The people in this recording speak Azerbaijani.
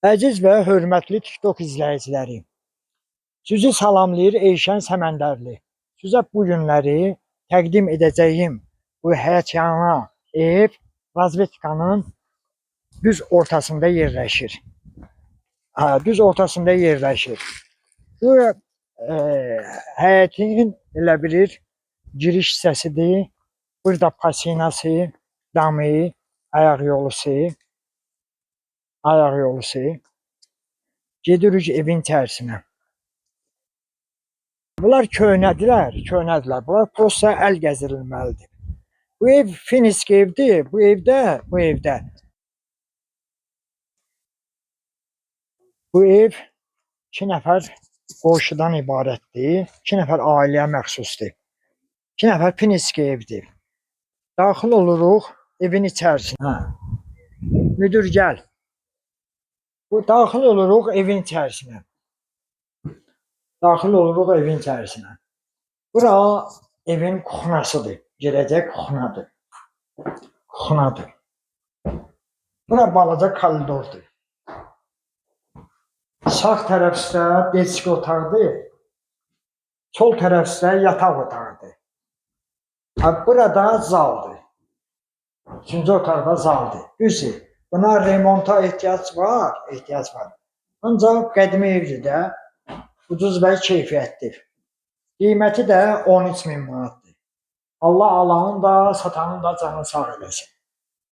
Əziz və hörmətli TikTok izləyiciləri, sizi salamlayır Eyşən Səməndərli. Sizə bu günləri təqdim edəcəyim bu həyəcanlı ev Razvedkanın düz ortasında yerləşir. Düz ortasında yerləşir. Bu həyətin elə bilir giriş hissəsidir. Burada pasinası, damı, ayaq yolusu. Gedirik evin içərisinə. Bunlar köhnədirlər. Bunlar prosta əl gəzirilməlidir. Bu ev finisk evdir. Bu ev 2 nəfər qonşudan ibarətdir. 2 nəfər ailəyə məxsusdur. 2 nəfər finisk evdir. Daxil oluruq evin içərisinə. Müdür gəl. Daxil oluruq evin içərisinə. Bura evin kuxnasıdır. Girəcək kuxnadır. Bura balaca koridordur. Sağ tərəf üstə deski otaqdır. Sol tərəf üstə yataq otağıdır. Burada zaldır. 3-cü otaqda zaldır. Düzdür. Buna remonta ehtiyac var. Ancaq qədimi evdir də. Ucuz və keyfiyyətdir. Qiyməti də 13.000 manatdır. Allah alanın da satanın da canını sağ eləsin.